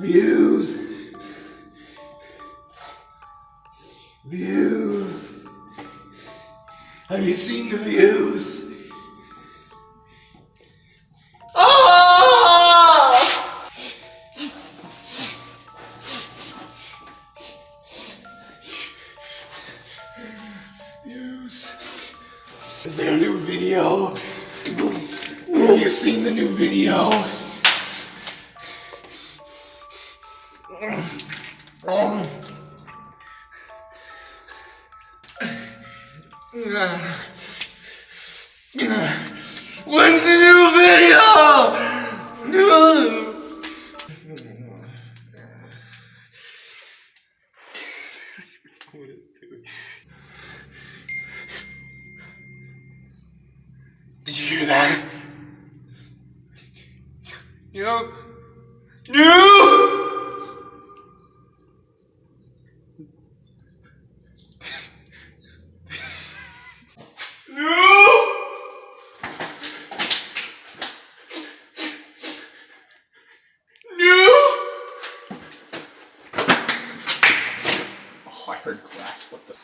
Views. Views. Have you seen the views? Ah! Views. Is there a new video? Have you seen the new video? When's the new video? Did you hear that? No. I heard glass, what the...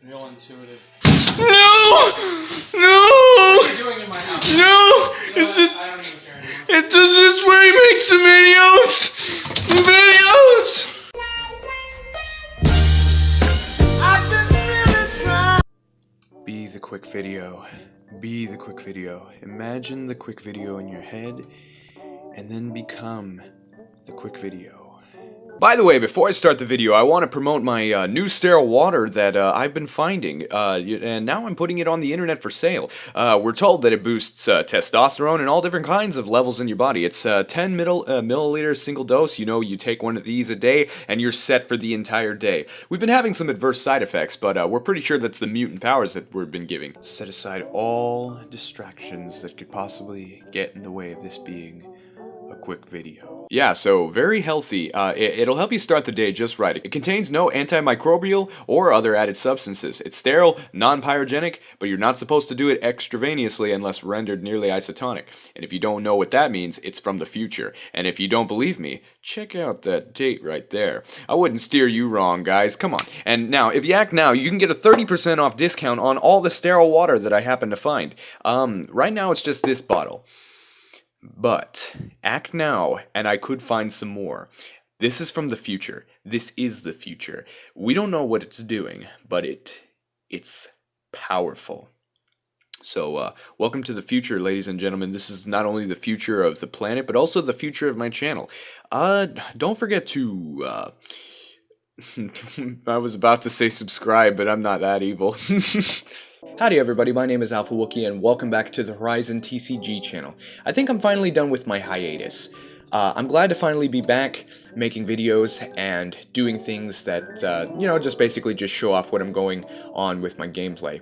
Real intuitive. No! What are you doing in my house? No! It's just, I don't even care anymore. It's just where he makes the videos! I've been really trying. Be the quick video. Be the quick video. Imagine the quick video in your head, and then become the quick video. By the way, before I start the video, I want to promote my new sterile water that I've been finding, and now I'm putting it on the internet for sale. We're told that it boosts testosterone and all different kinds of levels in your body. It's 10 milliliters single dose. You know, you take one of these a day, and you're set for the entire day. We've been having some adverse side effects, but we're pretty sure that's the mutant powers that we've been giving. Set aside all distractions that could possibly get in the way of this being a quick video. Yeah, so very healthy. It'll help you start the day just right. It contains no antimicrobial or other added substances. It's sterile, non-pyrogenic, but you're not supposed to do it extravenously unless rendered nearly isotonic. And if you don't know what that means, it's from the future. And if you don't believe me, check out that date right there. I wouldn't steer you wrong, guys. Come on. And now, if you act now, you can get a 30% off discount on all the sterile water that I happen to find. Right now it's just this bottle. But act now, and I could find some more. This is from the future. This is the future. We don't know what it's doing, but it's powerful. So, welcome to the future, ladies and gentlemen. This is not only the future of the planet, but also the future of my channel. Don't forget to, I was about to say subscribe, but I'm not that evil. Howdy everybody, my name is Alpha Wookie and welcome back to the Horizon TCG channel. I think I'm finally done with my hiatus. I'm glad to finally be back making videos and doing things that, you know, just basically just show off what I'm going on with my gameplay.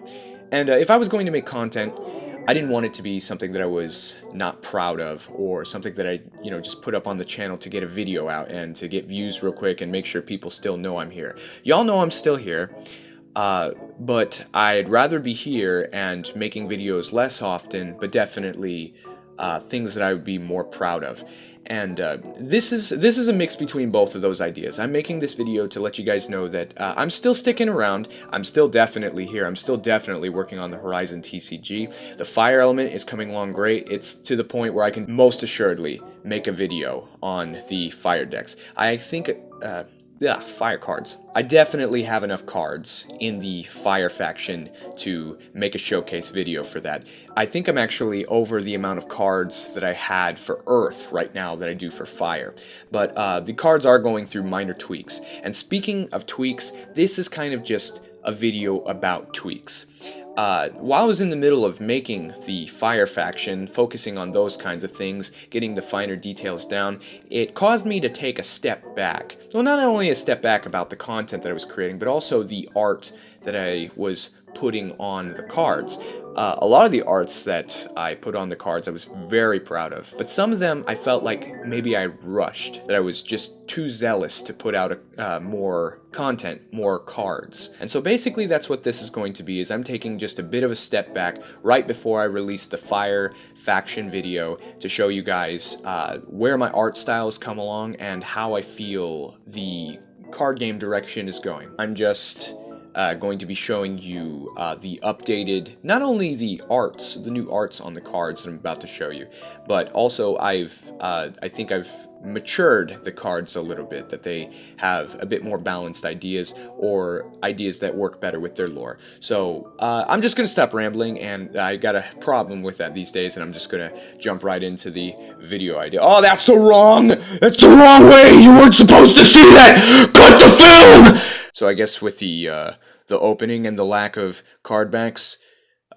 And if I was going to make content, I didn't want it to be something that I was not proud of, or something that I, you know, just put up on the channel to get a video out and to get views real quick and make sure people still know I'm here. Y'all know I'm still here. But I'd rather be here and making videos less often, but definitely things that I would be more proud of. And this is a mix between both of those ideas. I'm making this video to let you guys know that I'm still sticking around. I'm still definitely here. I'm still definitely working on the Horizon TCG. The fire element is coming along great. It's to the point where I can most assuredly make a video on the fire decks. I think fire cards. I definitely have enough cards in the fire faction to make a showcase video for that. I think I'm actually over the amount of cards that I had for earth right now that I do for fire. But the cards are going through minor tweaks. And speaking of tweaks, this is kind of just a video about tweaks. While I was in the middle of making the fire faction, focusing on those kinds of things, getting the finer details down, it caused me to take a step back. Well, not only a step back about the content that I was creating, but also the art that I was putting on the cards. A lot of the arts that I put on the cards I was very proud of, but some of them I felt like maybe I rushed, that I was just too zealous to put out more content, more cards. And so basically that's what this is going to be, is I'm taking just a bit of a step back right before I release the Fire Faction video to show you guys where my art styles come along and how I feel the card game direction is going. I'm just going to be showing you the updated, not only the arts, the new arts on the cards that I'm about to show you, but also I think I've matured the cards a little bit, that they have a bit more balanced ideas, or ideas that work better with their lore. So I'm just going to stop rambling, and I got a problem with that these days, and I'm just going to jump right into the video idea. Oh, that's the wrong way! You weren't supposed to see that! Cut the film! So I guess with the opening and the lack of card backs,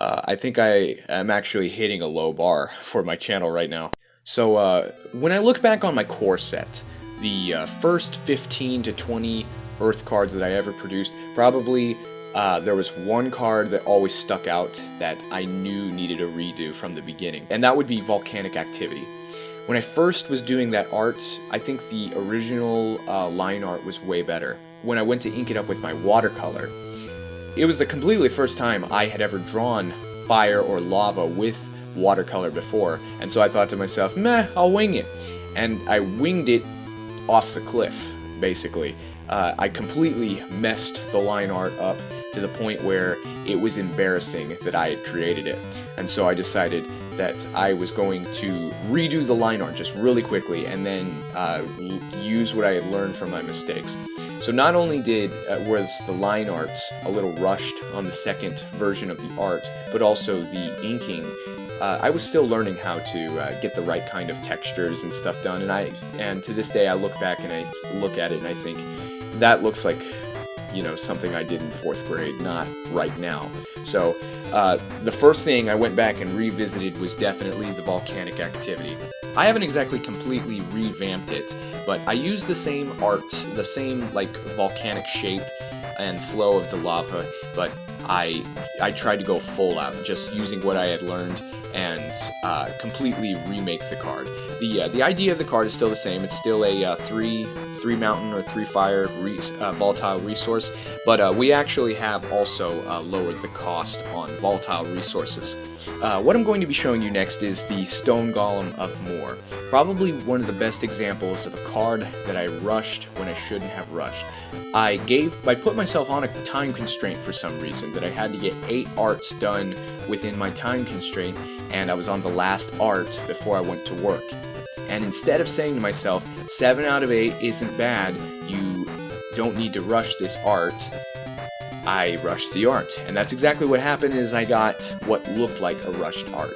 I think I am actually hitting a low bar for my channel right now. So when I look back on my core set, the first 15 to 20 Earth cards that I ever produced, probably there was one card that always stuck out that I knew needed a redo from the beginning, and that would be Volcanic Activity. When I first was doing that art, I think the original line art was way better. When I went to ink it up with my watercolor, it was the completely first time I had ever drawn fire or lava with watercolor before, and so I thought to myself, meh, I'll wing it. And I winged it off the cliff, basically. I completely messed the line art up to the point where it was embarrassing that I had created it. And so I decided that I was going to redo the line art just really quickly, and then use what I had learned from my mistakes. So not only was the line art a little rushed on the second version of the art, but also the inking, I was still learning how to get the right kind of textures and stuff done, and to this day I look back and I look at it and I think, that looks like, you know, something I did in 4th grade, not right now. So the first thing I went back and revisited was definitely the Volcanic Activity. I haven't exactly completely revamped it, but I used the same art, the same like volcanic shape and flow of the lava, but I tried to go full out, just using what I had learned, and completely remake the card. The idea of the card is still the same. It's still a 3 mountain or 3 fire volatile resource, but we actually have also lowered the cost on volatile resources. What I'm going to be showing you next is the Stone Golem of Moor. Probably one of the best examples of a card that I rushed when I shouldn't have rushed. I put myself on a time constraint for some reason, that I had to get 8 arts done within my time constraint, and I was on the last art before I went to work. And instead of saying to myself, 7 out of 8 isn't bad, you don't need to rush this art, I rushed the art. And that's exactly what happened, is I got what looked like a rushed art.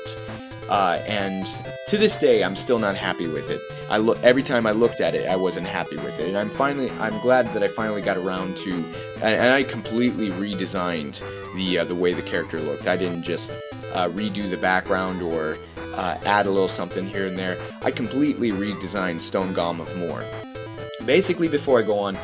And to this day, I'm still not happy with it. Every time I looked at it, I wasn't happy with it. And I'm glad that I finally got around to, and I completely redesigned the way the character looked. I didn't just redo the background or add a little something here and there. I completely redesigned Stone Golem of Moor. Basically, before I go on,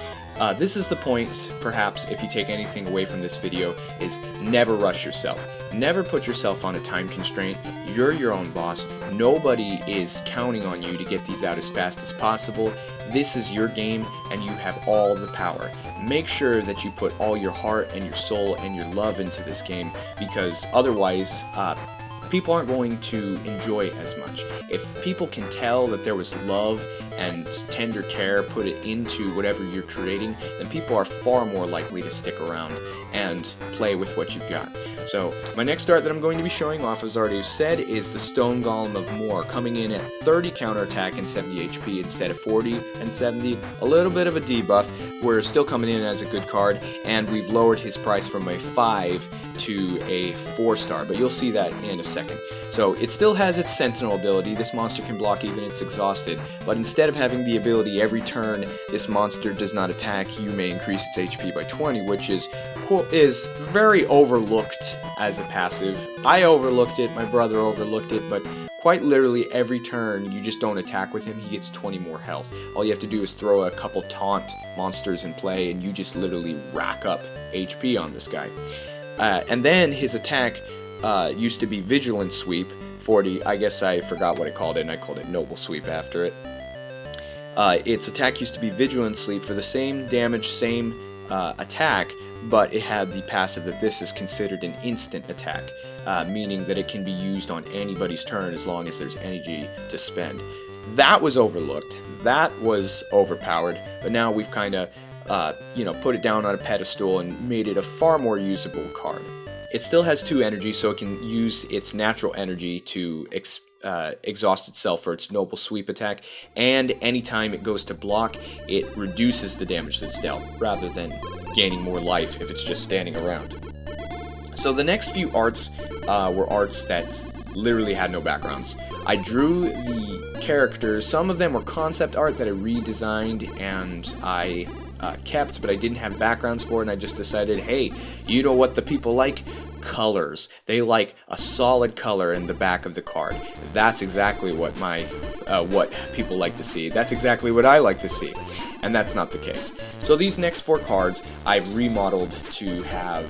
this is the point, perhaps, if you take anything away from this video, is never rush yourself. Never put yourself on a time constraint. You're your own boss. Nobody is counting on you to get these out as fast as possible. This is your game, and you have all the power. Make sure that you put all your heart and your soul and your love into this game, because otherwise, people aren't going to enjoy it as much. If people can tell that there was love and tender care put it into whatever you're creating, then people are far more likely to stick around and play with what you've got. So my next art that I'm going to be showing off, as already said, is the Stone Golem of Moor, coming in at 30 counterattack and 70 HP instead of 40 and 70. A little bit of a debuff. We're still coming in as a good card, and we've lowered his price from a 5 to a 4-star, but you'll see that in a second. So it still has its Sentinel ability. This monster can block even if it's exhausted, but instead of having the ability every turn this monster does not attack, you may increase its HP by 20, which is very overlooked as a passive. I overlooked it, my brother overlooked it, but quite literally every turn you just don't attack with him, he gets 20 more health. All you have to do is throw a couple taunt monsters in play and you just literally rack up HP on this guy. And then his attack used to be Vigilant Sweep, 40, I guess I forgot what I called it, and I called it Noble Sweep after it. Its attack used to be Vigilant Sleep for the same damage, same attack, but it had the passive that this is considered an instant attack, meaning that it can be used on anybody's turn as long as there's energy to spend. That was overlooked, that was overpowered, but now we've kind of put it down on a pedestal and made it a far more usable card. It still has 2 energy, so it can use its natural energy to exhaust itself for its Noble Sweep attack, and anytime it goes to block, it reduces the damage that's dealt, rather than gaining more life if it's just standing around. So the next few arts were arts that literally had no backgrounds. I drew the characters, some of them were concept art that I redesigned and I kept, but I didn't have backgrounds for it, and I just decided, hey, you know what the people like? Colors. They like a solid color in the back of the card. That's exactly what what people like to see. That's exactly what I like to see, and that's not the case. So these next 4 cards I've remodeled to have,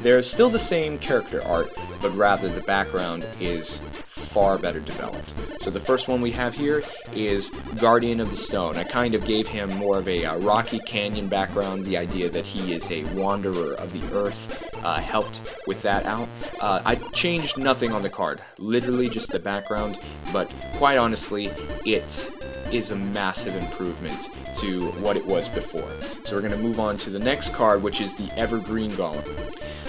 they're still the same character art, but rather the background is far better developed. So the first one we have here is Guardian of the Stone. I kind of gave him more of a rocky canyon background. The idea that he is a wanderer of the earth helped with that out. I changed nothing on the card, literally just the background, but quite honestly, it is a massive improvement to what it was before. So we're going to move on to the next card, which is the Evergreen Golem.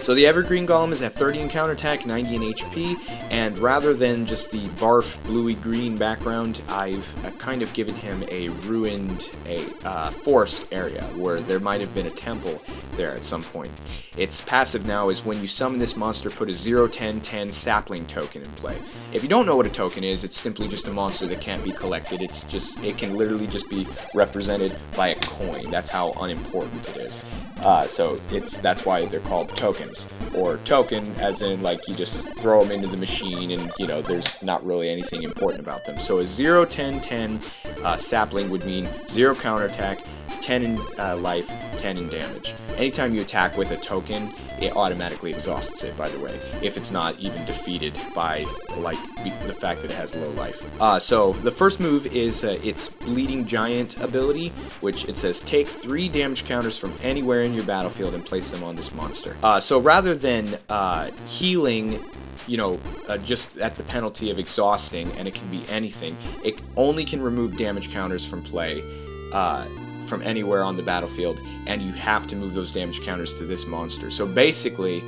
So the Evergreen Golem is at 30 in counterattack, 90 in HP, and rather than just the barf bluey-green background, I've kind of given him a ruined, forest area where there might have been a temple there at some point. Its passive now is when you summon this monster, put a 0-10-10 sapling token in play. If you don't know what a token is, it's simply just a monster that can't be collected. It can literally just be represented by a coin. That's how unimportant it is. So that's why they're called tokens, or token as in like you just throw them into the machine and there's not really anything important about them. So a 0-10-10 sapling would mean 0 counterattack, 10 in life, 10 in damage. Anytime you attack with a token, it automatically exhausts it, by the way, if it's not even defeated by the fact that it has low life. So the first move is its Bleeding Giant ability, which it says take 3 damage counters from anywhere in your battlefield and place them on this monster. So rather than healing, just at the penalty of exhausting, and it can be anything, it only can remove damage counters from play from anywhere on the battlefield, and you have to move those damage counters to this monster. So basically,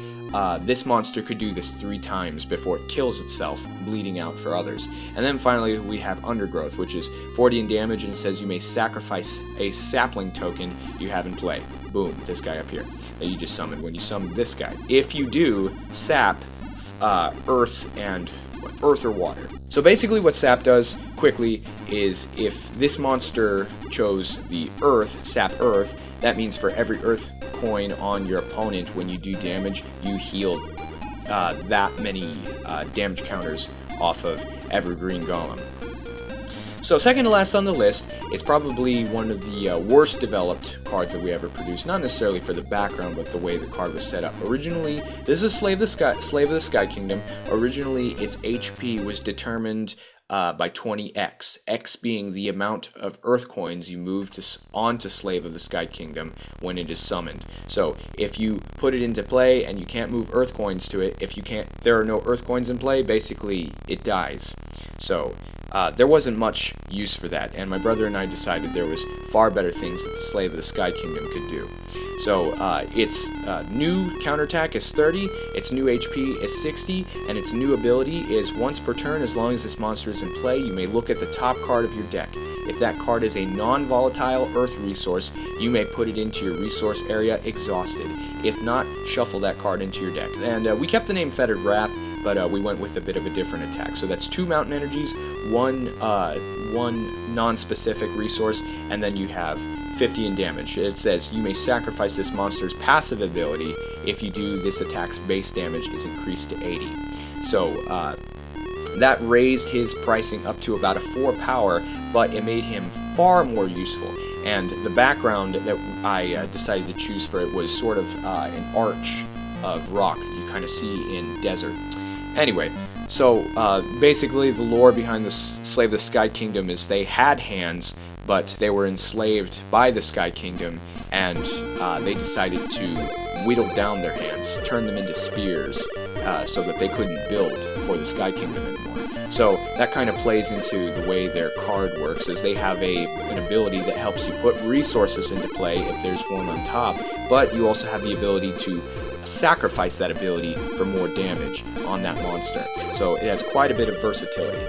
this monster could do this 3 times before it kills itself, bleeding out for others. And then finally we have Undergrowth, which is 40 in damage, and it says you may sacrifice a sapling token you have in play. Boom, this guy up here that you just summoned when you summon this guy. If you do, sap earth or water. So basically what sap does, quickly, is if this monster chose the earth, sap earth, that means for every earth coin on your opponent when you do damage, you heal that many damage counters off of Evergreen Golem. So second to last on the list is probably one of the worst developed cards that we ever produced. Not necessarily for the background, but the way the card was set up. Originally, this is Slave of the Sky Kingdom. Originally, its HP was determined by 20x, x being the amount of Earth coins you move onto Slave of the Sky Kingdom when it is summoned. So if you put it into play and you can't move Earth coins to it, there are no Earth coins in play, basically it dies. So there wasn't much use for that, and my brother and I decided there was far better things that the Slave of the Sky Kingdom could do. So its new counterattack is 30, its new HP is 60, and its new ability is once per turn, as long as this monster is in play, you may look at the top card of your deck. If that card is a non-volatile Earth resource, you may put it into your resource area exhausted. If not, shuffle that card into your deck. And we kept the name Fettered Wrath, but we went with a bit of a different attack. So that's 2 mountain energies, one non-specific resource, and then you have 50 in damage. It says you may sacrifice this monster's passive ability. If you do, this attack's base damage is increased to 80. So that raised his pricing up to about a 4 power, but it made him far more useful. And the background that I decided to choose for it was sort of an arch of rock that you kind of see in desert. Anyway, so basically the lore behind the Slave of the Sky Kingdom is they had hands, but they were enslaved by the Sky Kingdom, and they decided to whittle down their hands, turn them into spears, so that they couldn't build for the Sky Kingdom anymore. So that kind of plays into the way their card works, as they have an ability that helps you put resources into play if there's one on top, but you also have the ability to sacrifice that ability for more damage on that monster. So it has quite a bit of versatility.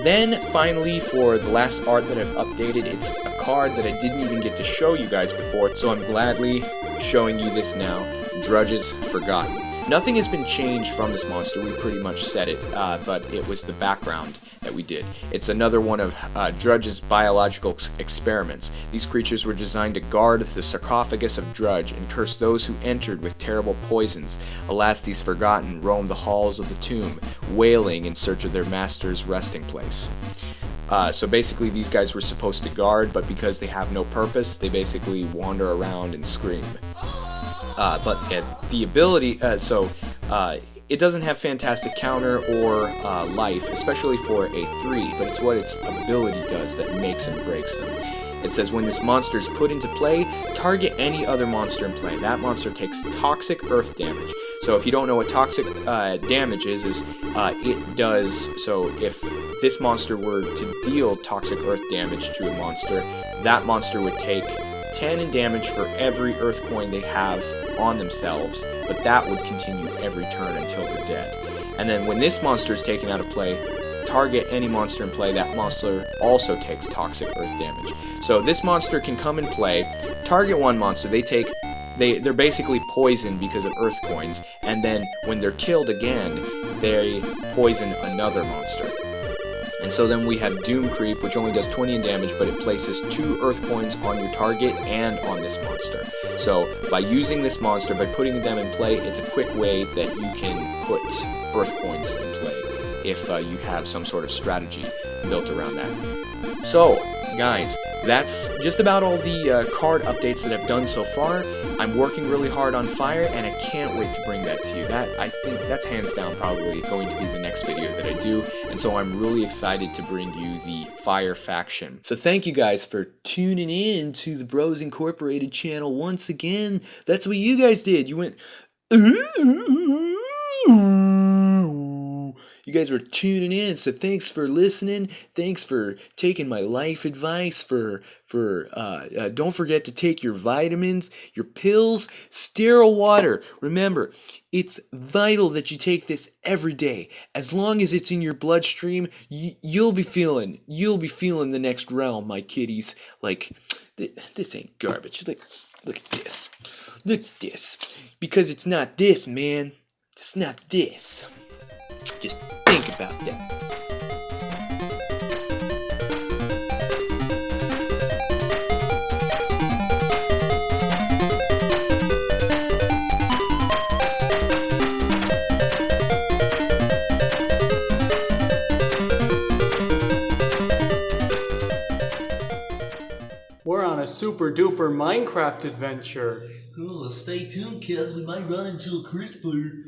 Then finally, for the last art that I've updated, it's a card that I didn't even get to show you guys before, so I'm gladly showing you this now. Drudge's Forgotten. Nothing has been changed from this monster, we pretty much said it, but it was the background that we did. It's another one of Drudge's biological experiments. These creatures were designed to guard the sarcophagus of Drudge and curse those who entered with terrible poisons. Alas, these Forgotten roam the halls of the tomb, wailing in search of their master's resting place. So basically these guys were supposed to guard, but because they have no purpose, they basically wander around and scream. But the ability, it doesn't have fantastic counter or life, especially for a 3, but it's what its ability does that makes and breaks them. It says when this monster is put into play, target any other monster in play. That monster takes toxic earth damage. So if you don't know what toxic damage is it does, so if this monster were to deal toxic earth damage to a monster, that monster would take 10 in damage for every earth coin they have on themselves, but that would continue every turn until they're dead. And then when this monster is taken out of play, target any monster in play, that monster also takes toxic earth damage. So this monster can come and play, target one monster, they're basically poisoned because of earth coins, and then when they're killed again, they poison another monster. And so then we have Doom Creep, which only does 20 in damage, but it places 2 earth coins on your target and on this monster. So by using this monster, by putting them in play, it's a quick way that you can put earth coins in play if you have some sort of strategy built around that. So guys, that's just about all the card updates that I've done so far. I'm working really hard on Fire, and I can't wait to bring that to you. I think that's hands down probably going to be the next video that I do, and so I'm really excited to bring you the Fire faction. So thank you guys for tuning in to the Bros Incorporated channel once again. That's what you guys did. You went, ooh. You guys were tuning in, so thanks for listening. Thanks for taking my life advice. Don't forget to take your vitamins, your pills, sterile water. Remember, it's vital that you take this every day. As long as it's in your bloodstream, you'll be feeling the next realm, my kiddies. Like, this ain't garbage. Like, look at this. Look at this. Because it's not this, man. It's not this. Just think about that. We're on a super duper Minecraft adventure. Cool, stay tuned, kids. We might run into a creeper.